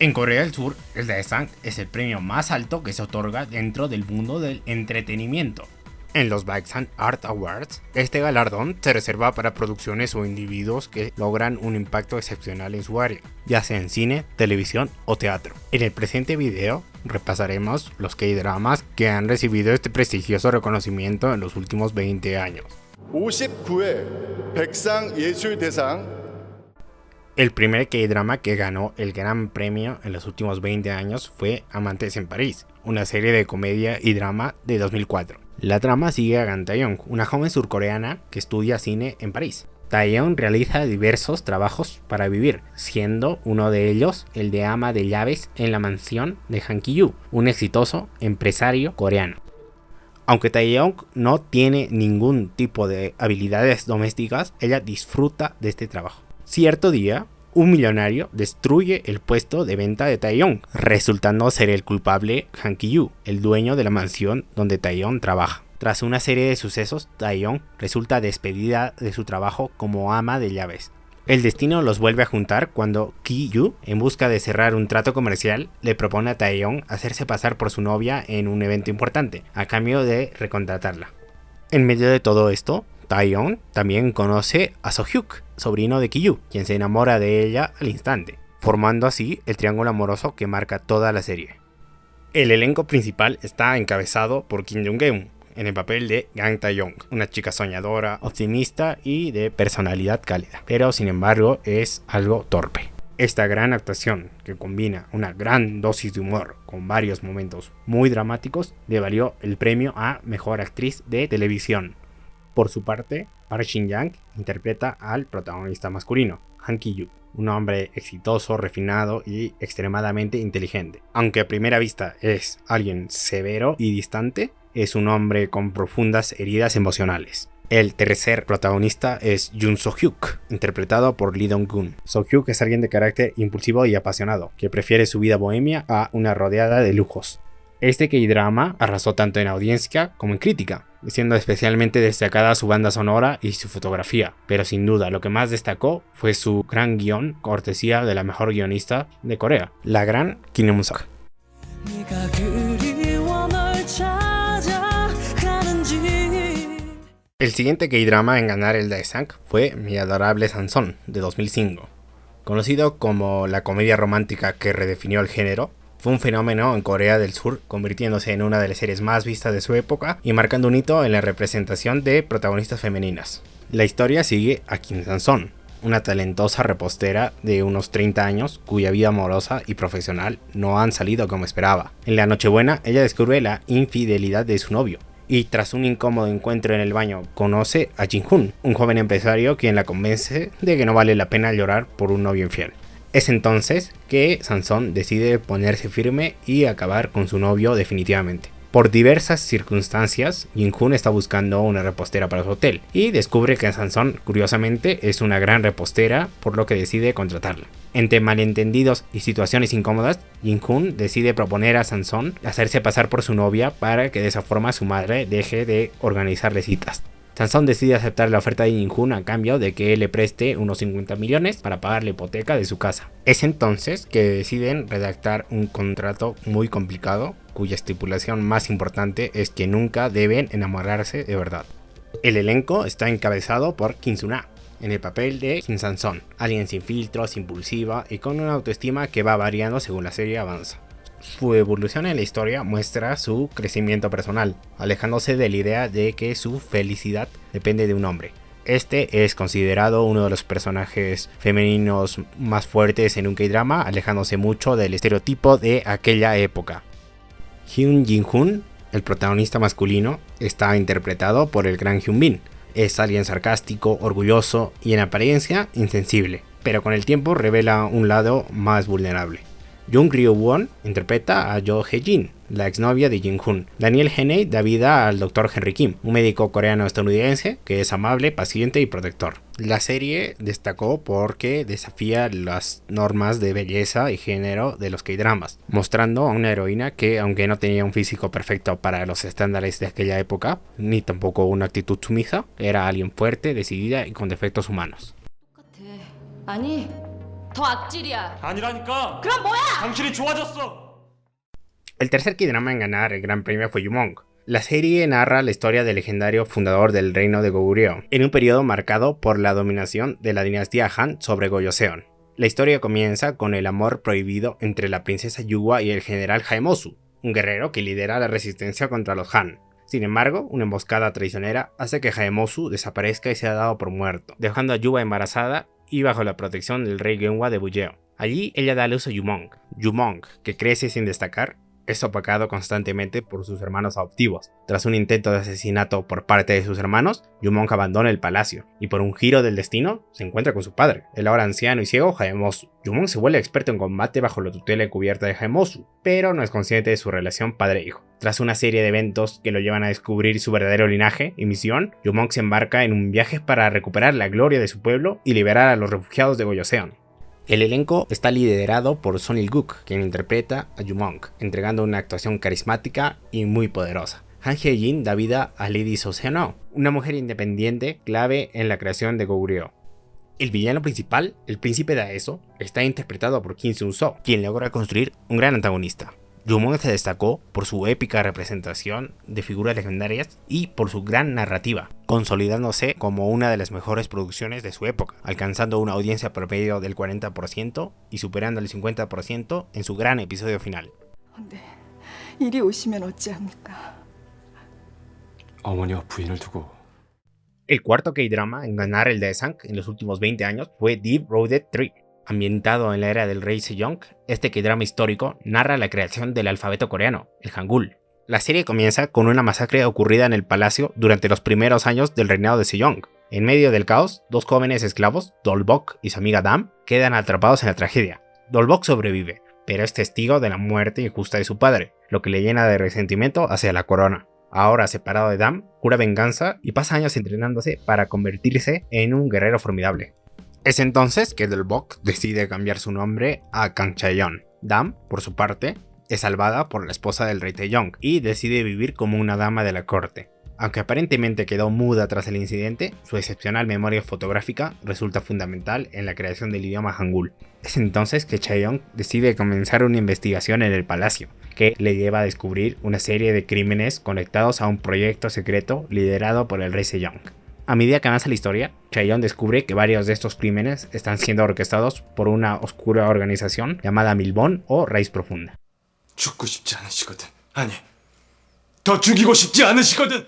En Corea del Sur, el Daesang es el premio más alto que se otorga dentro del mundo del entretenimiento. En los Baeksan Art Awards, este galardón se reserva para producciones o individuos que logran un impacto excepcional en su área, ya sea en cine, televisión o teatro. En el presente video repasaremos los K-dramas que han recibido este prestigioso reconocimiento en los últimos 20 años. 59회 백상예술대상. El primer K-drama que ganó el gran premio en los últimos 20 años fue Amantes en París, una serie de comedia y drama de 2004. La trama sigue a Gang Tae-young, una joven surcoreana que estudia cine en París. Tae-young realiza diversos trabajos para vivir, siendo uno de ellos el de ama de llaves en la mansión de Han Ki-yu, un exitoso empresario coreano. Aunque Tae-young no tiene ningún tipo de habilidades domésticas, ella disfruta de este trabajo. Cierto día, un millonario destruye el puesto de venta de Tae-young, resultando ser el culpable Han Ki-yu, el dueño de la mansión donde Tae-young trabaja. Tras una serie de sucesos, Tae-young resulta despedida de su trabajo como ama de llaves. El destino los vuelve a juntar cuando Ki-yu, en busca de cerrar un trato comercial, le propone a Tae-young hacerse pasar por su novia en un evento importante, a cambio de recontratarla. En medio de todo esto, Tae-young también conoce a So-hyuk, sobrino de Ki-yu, quien se enamora de ella al instante, formando así el triángulo amoroso que marca toda la serie. El elenco principal está encabezado por Kim Jung-geun, en el papel de Gang Tae-young, una chica soñadora, optimista y de personalidad cálida, pero sin embargo es algo torpe. Esta gran actuación, que combina una gran dosis de humor con varios momentos muy dramáticos, le valió el premio a Mejor Actriz de Televisión. Por su parte, Park Shin-young interpreta al protagonista masculino, Han Ki-yu, un hombre exitoso, refinado y extremadamente inteligente. Aunque a primera vista es alguien severo y distante, es un hombre con profundas heridas emocionales. El tercer protagonista es Jun So-hyuk, interpretado por Lee Dong-gun. So-hyuk es alguien de carácter impulsivo y apasionado, que prefiere su vida bohemia a una rodeada de lujos. Este K-drama arrasó tanto en audiencia como en crítica, siendo especialmente destacada su banda sonora y su fotografía, pero sin duda lo que más destacó fue su gran guión, cortesía de la mejor guionista de Corea, la gran Kim Eun-seok. El siguiente K-drama en ganar el Daesang fue Mi Adorable Sansón, de 2005. Conocido como la comedia romántica que redefinió el género, fue un fenómeno en Corea del Sur, convirtiéndose en una de las series más vistas de su época y marcando un hito en la representación de protagonistas femeninas. La historia sigue a Kim Sang-son, una talentosa repostera de unos 30 años cuya vida amorosa y profesional no han salido como esperaba. En la Nochebuena, ella descubre la infidelidad de su novio, y tras un incómodo encuentro en el baño conoce a Jin-hoon, un joven empresario quien la convence de que no vale la pena llorar por un novio infiel. Es entonces que Sansón decide ponerse firme y acabar con su novio definitivamente. Por diversas circunstancias, Jin-hoon está buscando una repostera para su hotel y descubre que Sansón, curiosamente, es una gran repostera, por lo que decide contratarla. Entre malentendidos y situaciones incómodas, Jin-hoon decide proponer a Sansón hacerse pasar por su novia para que de esa forma su madre deje de organizarle citas. Sansón decide aceptar la oferta de Jin-hoon a cambio de que él le preste unos 50 millones para pagar la hipoteca de su casa. Es entonces que deciden redactar un contrato muy complicado, cuya estipulación más importante es que nunca deben enamorarse de verdad. El elenco está encabezado por Kim Soo-na, en el papel de Kim Sang-son, alguien sin filtros, impulsiva y con una autoestima que va variando según la serie avanza. Su evolución en la historia muestra su crecimiento personal, alejándose de la idea de que su felicidad depende de un hombre. Este es considerado uno de los personajes femeninos más fuertes en un K-drama, alejándose mucho del estereotipo de aquella época. Hyun Jin-hoon, el protagonista masculino, está interpretado por el gran Hyun Bin. Es alguien sarcástico, orgulloso y en apariencia insensible, pero con el tiempo revela un lado más vulnerable. Jung Ryu-won interpreta a Jo Hye-jin, la exnovia de Jin-hoon. Daniel Haney da vida al Dr. Henry Kim, un médico coreano-estadounidense que es amable, paciente y protector. La serie destacó porque desafía las normas de belleza y género de los K-dramas, mostrando a una heroína que, aunque no tenía un físico perfecto para los estándares de aquella época, ni tampoco una actitud sumisa, era alguien fuerte, decidida y con defectos humanos. 더 악질이야. 아니라니까. 그럼 뭐야? 당신이 좋아졌어. El tercer K-drama en ganar el gran premio fue Yumong. La serie narra la historia del legendario fundador del reino de Goguryeo, en un periodo marcado por la dominación de la dinastía Han sobre Gojoseon. La historia comienza con el amor prohibido entre la princesa Yuwa y el general Haemosu, un guerrero que lidera la resistencia contra los Han. Sin embargo, una emboscada traicionera hace que Haemosu desaparezca y sea dado por muerto, dejando a Yuwa embarazada y bajo la protección del rey Genwa de Buyeo. Allí ella da a luz a Yumong. Yumong, que crece sin destacar, es opacado constantemente por sus hermanos adoptivos. Tras un intento de asesinato por parte de sus hermanos, Yumong abandona el palacio y por un giro del destino se encuentra con su padre, el ahora anciano y ciego Haemosu. Yumong se vuelve experto en combate bajo la tutela encubierta de Haemosu, pero no es consciente de su relación padre-hijo. Tras una serie de eventos que lo llevan a descubrir su verdadero linaje y misión, Yumong se embarca en un viaje para recuperar la gloria de su pueblo y liberar a los refugiados de Gojoseon. El elenco está liderado por Son Il-guk, quien interpreta a Yumong, entregando una actuación carismática y muy poderosa. Han Hye-jin da vida a Lady Soseon, una mujer independiente clave en la creación de Goguryeo. El villano principal, el príncipe Daeso, está interpretado por Kim Sun-soo, quien logra construir un gran antagonista. Yumong se destacó por su épica representación de figuras legendarias y por su gran narrativa, consolidándose como una de las mejores producciones de su época, alcanzando una audiencia promedio del 40% y superando el 50% en su gran episodio final. 근데 이리 오시면 어찌합니까? 어머니와 부인을 두고. El cuarto K-drama en ganar el Daesang en los últimos 20 años fue Deep Roaded 3. Ambientado en la era del rey Sejong, este K-drama histórico narra la creación del alfabeto coreano, el Hangul. La serie comienza con una masacre ocurrida en el palacio durante los primeros años del reinado de Sejong. En medio del caos, dos jóvenes esclavos, Dolbok y su amiga Dam, quedan atrapados en la tragedia. Dolbok sobrevive, pero es testigo de la muerte injusta de su padre, lo que le llena de resentimiento hacia la corona. Ahora separado de Dam, jura venganza y pasa años entrenándose para convertirse en un guerrero formidable. Es entonces que Dolbok decide cambiar su nombre a Kang Chaeyeon. Dam, por su parte, es salvada por la esposa del rey Taeyong y decide vivir como una dama de la corte. Aunque aparentemente quedó muda tras el incidente, su excepcional memoria fotográfica resulta fundamental en la creación del idioma Hangul. Es entonces que Chaeyeon decide comenzar una investigación en el palacio, que le lleva a descubrir una serie de crímenes conectados a un proyecto secreto liderado por el rey Sejong. A medida que avanza la historia, Chaeyeon descubre que varios de estos crímenes están siendo orquestados por una oscura organización llamada Milbon o Raíz Profunda. 죽고 싶지 않으시거든. 아니, 더 죽이고 싶지 않으시거든.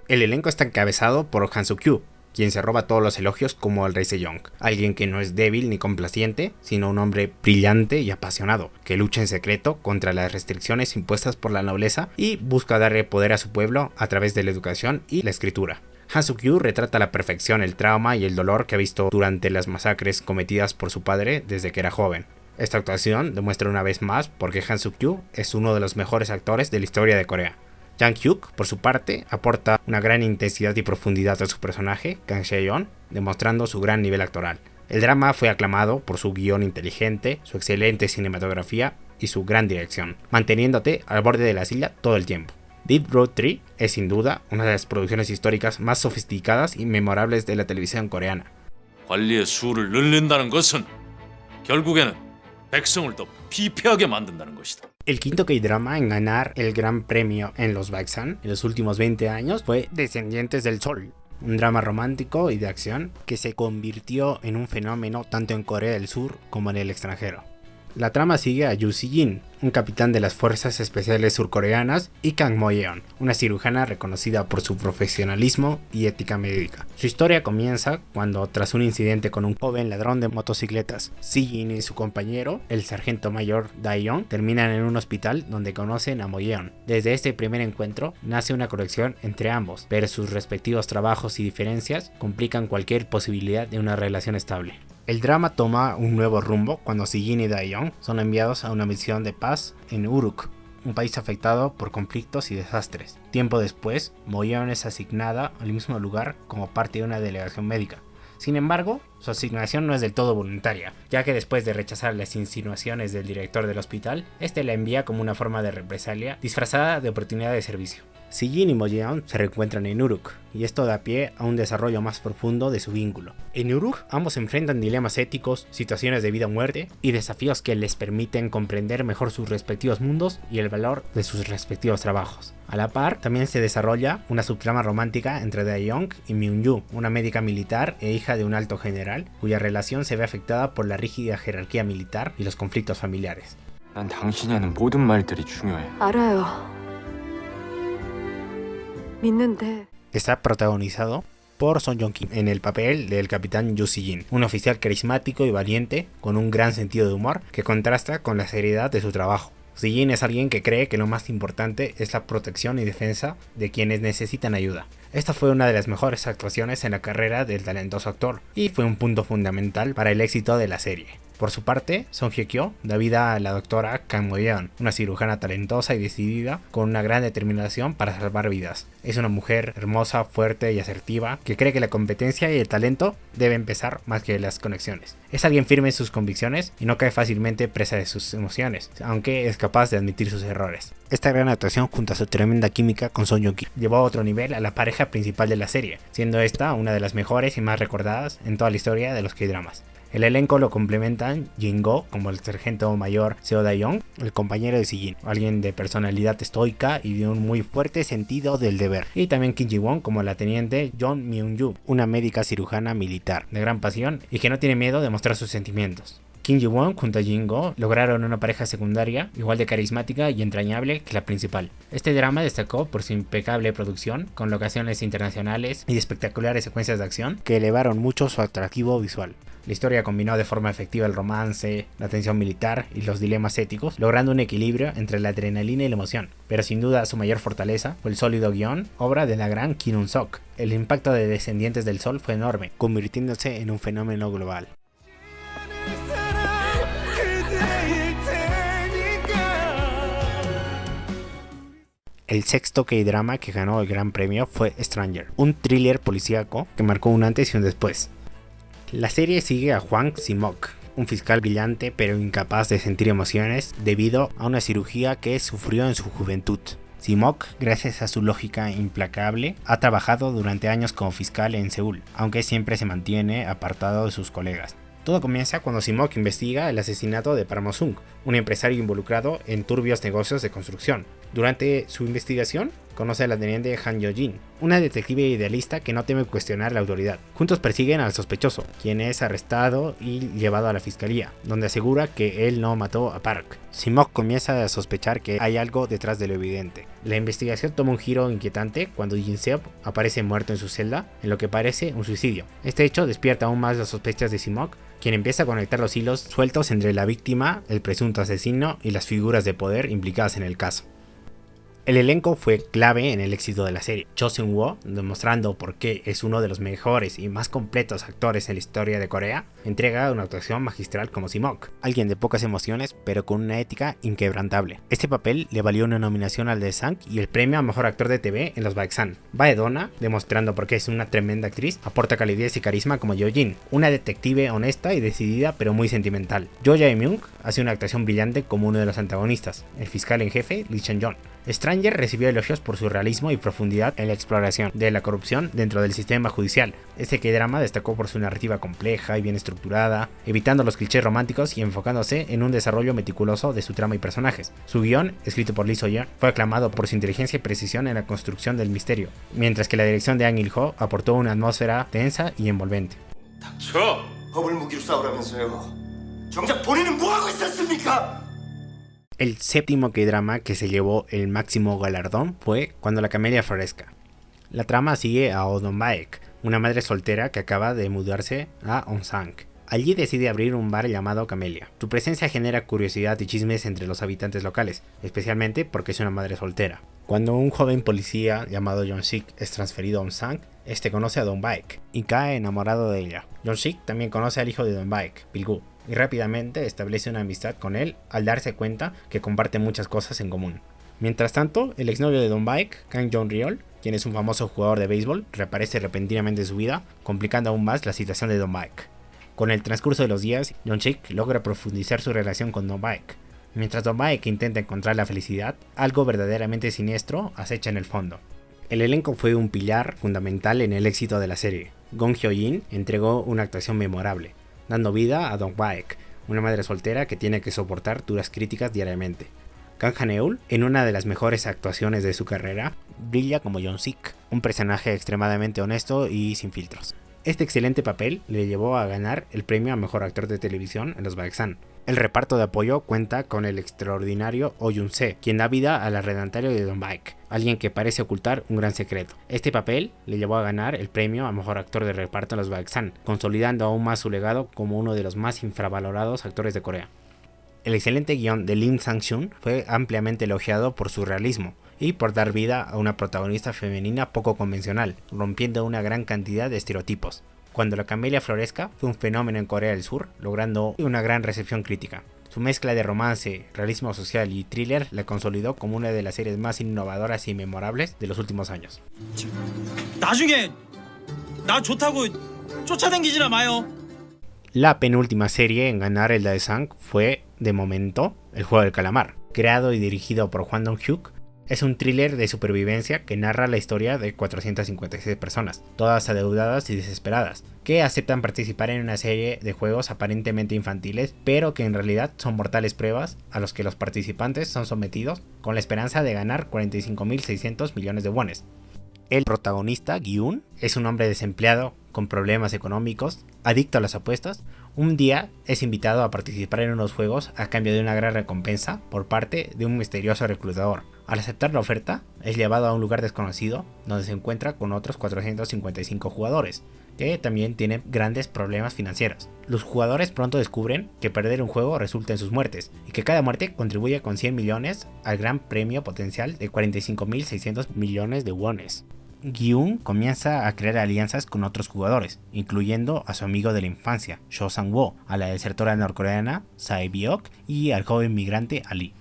El elenco está encabezado por Han Soo-kyu, quien se roba todos los elogios como el rey Sejong, alguien que no es débil ni complaciente, sino un hombre brillante y apasionado, que lucha en secreto contra las restricciones impuestas por la nobleza y busca darle poder a su pueblo a través de la educación y la escritura. Han Soo-kyu retrata a la perfección el trauma y el dolor que ha visto durante las masacres cometidas por su padre desde que era joven. Esta actuación demuestra una vez más por qué Han Soo-kyu es uno de los mejores actores de la historia de Corea. Jang Hyuk, por su parte, aporta una gran intensidad y profundidad a su personaje, Kang Chaeyeon, demostrando su gran nivel actoral. El drama fue aclamado por su guión inteligente, su excelente cinematografía y su gran dirección, manteniéndote al borde de la silla todo el tiempo. Deep Road 3 es sin duda una de las producciones históricas más sofisticadas y memorables de la televisión coreana. 관리의 수를 늘린다는 것은 결국에는 백성을 더 피폐하게 만든다는 것이다. El quinto K-drama en ganar el gran premio en los Baeksan en los últimos 20 años fue Descendientes del Sol, un drama romántico y de acción que se convirtió en un fenómeno tanto en Corea del Sur como en el extranjero. La trama sigue a Yoo Si-jin, un capitán de las fuerzas especiales surcoreanas, y Kang Mo-yeon, una cirujana reconocida por su profesionalismo y ética médica. Su historia comienza cuando, tras un incidente con un joven ladrón de motocicletas, Si-jin y su compañero, el sargento mayor Dae-young, terminan en un hospital donde conocen a Mo-yeon. Desde este primer encuentro nace una conexión entre ambos, pero sus respectivos trabajos y diferencias complican cualquier posibilidad de una relación estable. El drama toma un nuevo rumbo cuando Si-jin y Dae-young son enviados a una misión de paz en Uruk, un país afectado por conflictos y desastres. Tiempo después, Mo-yeon es asignada al mismo lugar como parte de una delegación médica. Sin embargo, su asignación no es del todo voluntaria, ya que después de rechazar las insinuaciones del director del hospital, este la envía como una forma de represalia disfrazada de oportunidad de servicio. Sijin y Moyeon se reencuentran en Uruk, y esto da pie a un desarrollo más profundo de su vínculo. En Uruk, ambos enfrentan dilemas éticos, situaciones de vida o muerte, y desafíos que les permiten comprender mejor sus respectivos mundos y el valor de sus respectivos trabajos. A la par, también se desarrolla una subtrama romántica entre Dae-young y Myung-yu, una médica militar e hija de un alto general, cuya relación se ve afectada por la rígida jerarquía militar y los conflictos familiares. 난 당신이 하는 모든 말들이 중요해. 알아요. 믿는데. Está protagonizado por Song Joong-ki en el papel del capitán Yoo Si-jin, un oficial carismático y valiente con un gran sentido de humor que contrasta con la seriedad de su trabajo. Si-jin es alguien que cree que lo más importante es la protección y defensa de quienes necesitan ayuda. Esta fue una de las mejores actuaciones en la carrera del talentoso actor y fue un punto fundamental para el éxito de la serie. Por su parte, Song Hye-kyo da vida a la doctora Kang Mo-yeon, una cirujana talentosa y decidida con una gran determinación para salvar vidas. Es una mujer hermosa, fuerte y asertiva que cree que la competencia y el talento deben pesar más que las conexiones. Es alguien firme en sus convicciones y no cae fácilmente presa de sus emociones, aunque es capaz de admitir sus errores. Esta gran actuación junto a su tremenda química con Song Joong-ki llevó a otro nivel a la pareja principal de la serie, siendo esta una de las mejores y más recordadas en toda la historia de los K-dramas. El elenco lo complementan Jin-go como el sargento mayor Seo Dae-young, el compañero de Si-jin, alguien de personalidad estoica y de un muy fuerte sentido del deber, y también Kim Ji-won como la teniente Jeon Myung-yu, una médica cirujana militar de gran pasión y que no tiene miedo de mostrar sus sentimientos. Kim Ji-won junto a Jin-go lograron una pareja secundaria igual de carismática y entrañable que la principal. Este drama destacó por su impecable producción, con locaciones internacionales y espectaculares secuencias de acción que elevaron mucho su atractivo visual. La historia combinó de forma efectiva el romance, la tensión militar y los dilemas éticos, logrando un equilibrio entre la adrenalina y la emoción. Pero sin duda su mayor fortaleza fue el sólido guión, obra de la gran Kim Un-sok. El impacto de Descendientes del Sol fue enorme, convirtiéndose en un fenómeno global. El sexto K-drama que ganó el gran premio fue Stranger, un thriller policíaco que marcó un antes y un después. La serie sigue a Hwang Si-mok, un fiscal brillante pero incapaz de sentir emociones debido a una cirugía que sufrió en su juventud. Si-mok, gracias a su lógica implacable, ha trabajado durante años como fiscal en Seúl, aunque siempre se mantiene apartado de sus colegas. Todo comienza cuando Si-mok investiga el asesinato de Park Mo-sung, un empresario involucrado en turbios negocios de construcción. Durante su investigación, conoce a la teniente Han Yo-jin, una detective idealista que no teme cuestionar la autoridad. Juntos persiguen al sospechoso, quien es arrestado y llevado a la fiscalía, donde asegura que él no mató a Park. Si-mok comienza a sospechar que hay algo detrás de lo evidente. La investigación toma un giro inquietante cuando Jin-seop aparece muerto en su celda, en lo que parece un suicidio. Este hecho despierta aún más las sospechas de Si-mok, quien empieza a conectar los hilos sueltos entre la víctima, el presunto asesino y las figuras de poder implicadas en el caso. El elenco fue clave en el éxito de la serie. Cho Seung-woo, demostrando por qué es uno de los mejores y más completos actores en la historia de Corea, entrega una actuación magistral como Si-mok, alguien de pocas emociones pero con una ética inquebrantable. Este papel le valió una nominación al Daesang y el premio a mejor actor de TV en los Baeksan. Bae-dona, demostrando por qué es una tremenda actriz, aporta calidez y carisma como Yo-jin, una detective honesta y decidida pero muy sentimental. Jo Jae-myung hace una actuación brillante como uno de los antagonistas, el fiscal en jefe Lee Chan-yeon. Stranger recibió elogios por su realismo y profundidad en la exploración de la corrupción dentro del sistema judicial. Este K-drama destacó por su narrativa compleja y bien estructurada, evitando los clichés románticos y enfocándose en un desarrollo meticuloso de su trama y personajes. Su guión, escrito por Lee So-yeon, fue aclamado por su inteligencia y precisión en la construcción del misterio, mientras que la dirección de Ang Il-ho aportó una atmósfera tensa y envolvente. 닥쳐! 법을 무기로 싸우라면서요. 정작 본인은 뭐하고 있었습니까? El séptimo K-drama que se llevó el máximo galardón fue Cuando la camelia florezca. La trama sigue a Oh Dong-baek, una madre soltera que acaba de mudarse a Onsang. Allí decide abrir un bar llamado Camelia. Su presencia genera curiosidad y chismes entre los habitantes locales, especialmente porque es una madre soltera. Cuando un joven policía llamado Jong-sik es transferido a Onsang, este conoce a Dong-baek y cae enamorado de ella. Jong-sik también conoce al hijo de Dong-baek, Pil-gu, y rápidamente establece una amistad con él al darse cuenta que comparten muchas cosas en común. Mientras tanto, el exnovio de Dong-baek, Kang Jong-ryol, quien es un famoso jugador de béisbol, reaparece repentinamente en su vida, complicando aún más la situación de Dong-baek. Con el transcurso de los días, Jong-sik logra profundizar su relación con Dong-baek. Mientras Don Baek intenta encontrar la felicidad, algo verdaderamente siniestro acecha en el fondo. El elenco fue un pilar fundamental en el éxito de la serie. Gong Hyo-in entregó una actuación memorable, dando vida a Dong Baek, una madre soltera que tiene que soportar duras críticas diariamente. Kang Han-eul, en una de las mejores actuaciones de su carrera, brilla como Young-sik, un personaje extremadamente honesto y sin filtros. Este excelente papel le llevó a ganar el premio a Mejor Actor de Televisión en los Baeksan. El reparto de apoyo cuenta con el extraordinario Oh Yun-se, quien da vida al arrendatario de Don Baek, alguien que parece ocultar un gran secreto. Este papel le llevó a ganar el premio a Mejor Actor de Reparto en los Baeksan, consolidando aún más su legado como uno de los más infravalorados actores de Corea. El excelente guión de Lim Sang-shun fue ampliamente elogiado por su realismo y por dar vida a una protagonista femenina poco convencional, rompiendo una gran cantidad de estereotipos. Cuando la camelia florezca fue un fenómeno en Corea del Sur, logrando una gran recepción crítica. Su mezcla de romance, realismo social y thriller la consolidó como una de las series más innovadoras y memorables de los últimos años. 나중에 나 좋다고 쫓아다니지나 마요. La penúltima serie en ganar el Daesang fue, de momento, El Juego del Calamar. Creado y dirigido por Hwang Dong-hyuk, es un thriller de supervivencia que narra la historia de 456 personas, todas adeudadas y desesperadas, que aceptan participar en una serie de juegos aparentemente infantiles, pero que en realidad son mortales pruebas a los que los participantes son sometidos con la esperanza de ganar 45.600 millones de wones. El protagonista, Gi-un, es un hombre desempleado, con problemas económicos, adicto a las apuestas. Un día es invitado a participar en unos juegos a cambio de una gran recompensa por parte de un misterioso reclutador. Al aceptar la oferta, es llevado a un lugar desconocido donde se encuentra con otros 455 jugadores, que también tienen grandes problemas financieros. Los jugadores pronto descubren que perder un juego resulta en sus muertes, y que cada muerte contribuye con 100 millones al gran premio potencial de 45.600 millones de wones. Gi-un comienza a crear alianzas con otros jugadores, incluyendo a su amigo de la infancia, Cho Sang-woo, a la desertora norcoreana Sae Byok y al joven migrante Ali.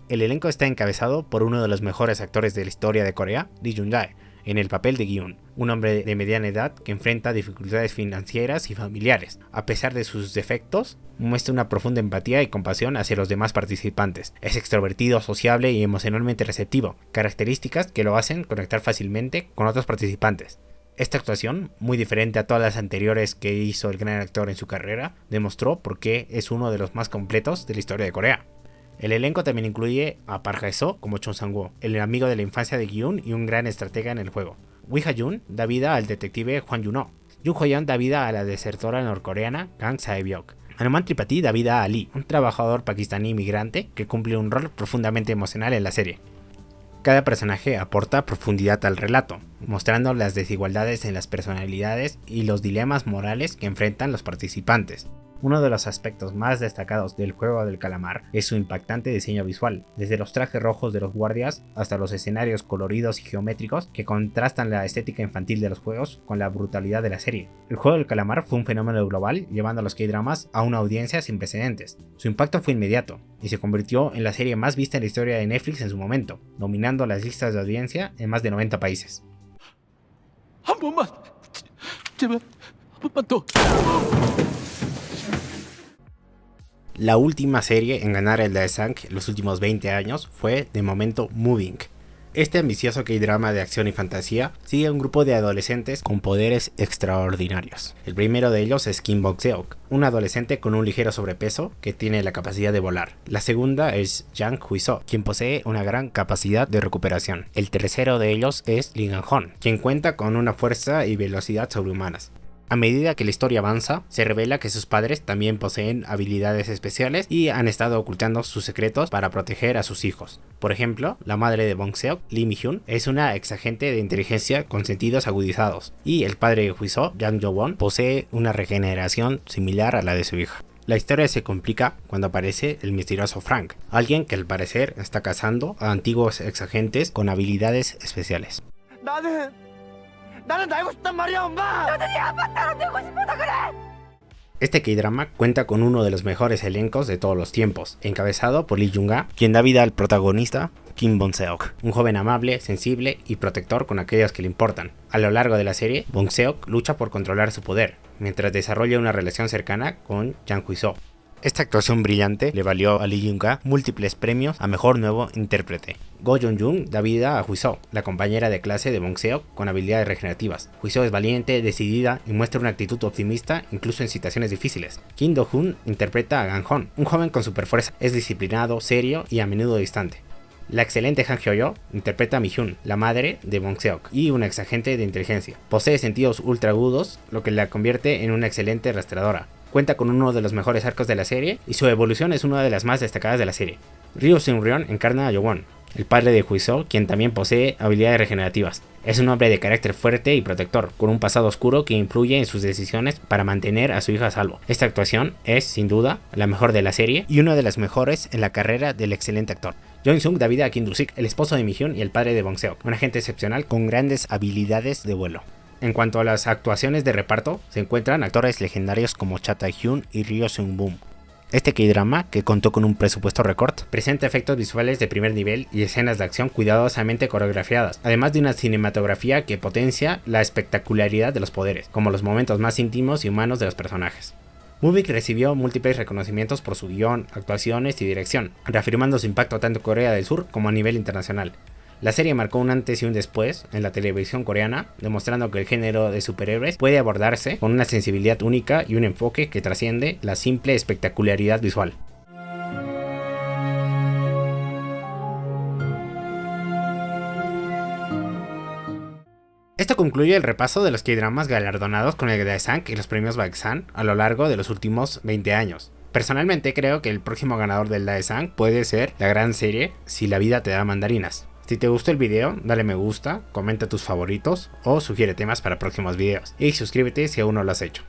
El elenco está encabezado por uno de los mejores actores de la historia de Corea, Lee Jung-jae, en el papel de Gi-un, un hombre de mediana edad que enfrenta dificultades financieras y familiares. A pesar de sus defectos, muestra una profunda empatía y compasión hacia los demás participantes. Es extrovertido, sociable y emocionalmente receptivo, características que lo hacen conectar fácilmente con otros participantes. Esta actuación, muy diferente a todas las anteriores que hizo el gran actor en su carrera, demostró por qué es uno de los más completos de la historia de Corea. El elenco también incluye a Park Hae-soo como Cho Sang-woo, el amigo de la infancia de Gi-un y un gran estratega en el juego. Wi Ha-jun da vida al detective Hwang Yuno. Jung Ho-yeon da vida a la desertora norcoreana Kang Sae-byok. Hanuman Tripathi da vida a Ali, un trabajador pakistaní inmigrante que cumple un rol profundamente emocional en la serie. Cada personaje aporta profundidad al relato, mostrando las desigualdades en las personalidades y los dilemas morales que enfrentan los participantes. Uno de los aspectos más destacados del Juego del Calamar es su impactante diseño visual, desde los trajes rojos de los guardias hasta los escenarios coloridos y geométricos que contrastan la estética infantil de los juegos con la brutalidad de la serie. El Juego del Calamar fue un fenómeno global, llevando a los K-dramas a una audiencia sin precedentes. Su impacto fue inmediato, y se convirtió en la serie más vista en la historia de Netflix en su momento, dominando las listas de audiencia en más de 90 países. 한 번만 제발 한 번만 더. La última serie en ganar el Daesang en los últimos 20 años fue de momento Moving. Este ambicioso K-drama de acción y fantasía sigue a un grupo de adolescentes con poderes extraordinarios. El primero de ellos es Kim Bok-seok, un adolescente con un ligero sobrepeso que tiene la capacidad de volar. La segunda es Jang Hui-soo, quien posee una gran capacidad de recuperación. El tercero de ellos es Lee Gang-hon, quien cuenta con una fuerza y velocidad sobrehumanas. A medida que la historia avanza, se revela que sus padres también poseen habilidades especiales y han estado ocultando sus secretos para proteger a sus hijos. Por ejemplo, la madre de Bong-seok, Lee Mi-hyun, es una exagente de inteligencia con sentidos agudizados, y el padre de Hui-soo, Jang Jo-won, posee una regeneración similar a la de su hija. La historia se complica cuando aparece el misterioso Frank, alguien que al parecer está cazando a antiguos exagentes con habilidades especiales. 나는 알고 싶단 말이야, 엄마. 너도 네 아빠 따라 되고 싶어서 그래. Este K-drama cuenta con uno de los mejores elencos de todos los tiempos, encabezado por Lee Jung-ga, quien da vida al protagonista Kim Bong-seok, un joven amable, sensible y protector con aquellos que le importan. A lo largo de la serie, Bong-seok lucha por controlar su poder, mientras desarrolla una relación cercana con Jang Hui-soo. Esta actuación brillante le valió a Lee Jung-ga múltiples premios a mejor nuevo intérprete. Go Jung-jung da vida a Hui-soo, la compañera de clase de Bong-seok con habilidades regenerativas. Hui-soo es valiente, decidida y muestra una actitud optimista incluso en situaciones difíciles. Kim Do-hoon interpreta a Gang-hon, un joven con superfuerza, es disciplinado, serio y a menudo distante. La excelente Han Hyo-yo interpreta a Mi-hyun, la madre de Bong-seok y una exagente de inteligencia. Posee sentidos ultra agudos, lo que la convierte en una excelente rastreadora. Cuenta con uno de los mejores arcos de la serie y su evolución es una de las más destacadas de la serie. Ryo Seung-ryun encarna a Yo-won, el padre de Hui-soo, quien también posee habilidades regenerativas. Es un hombre de carácter fuerte y protector, con un pasado oscuro que influye en sus decisiones para mantener a su hija a salvo. Esta actuación es, sin duda, la mejor de la serie y una de las mejores en la carrera del excelente actor. Jo In-sung da vida a Kim Do-sik, el esposo de Mi-hyun y el padre de Bong-seok, un agente excepcional con grandes habilidades de vuelo. En cuanto a las actuaciones de reparto, se encuentran actores legendarios como Cha Tae-hyun y Ryo Seung-boom. Este K-drama, que contó con un presupuesto récord, presenta efectos visuales de primer nivel y escenas de acción cuidadosamente coreografiadas, además de una cinematografía que potencia la espectacularidad de los poderes, como los momentos más íntimos y humanos de los personajes. Mubik recibió múltiples reconocimientos por su guión, actuaciones y dirección, reafirmando su impacto tanto en Corea del Sur como a nivel internacional. La serie marcó un antes y un después en la televisión coreana, demostrando que el género de superhéroes puede abordarse con una sensibilidad única y un enfoque que trasciende la simple espectacularidad visual. Esto concluye el repaso de los K-dramas galardonados con el Daesang y los premios Baeksan a lo largo de los últimos 20 años. Personalmente creo que el próximo ganador del Daesang puede ser la gran serie Si la vida te da mandarinas. Si te gustó el video, dale me gusta, comenta tus favoritos o sugiere temas para próximos videos y suscríbete si aún no lo has hecho.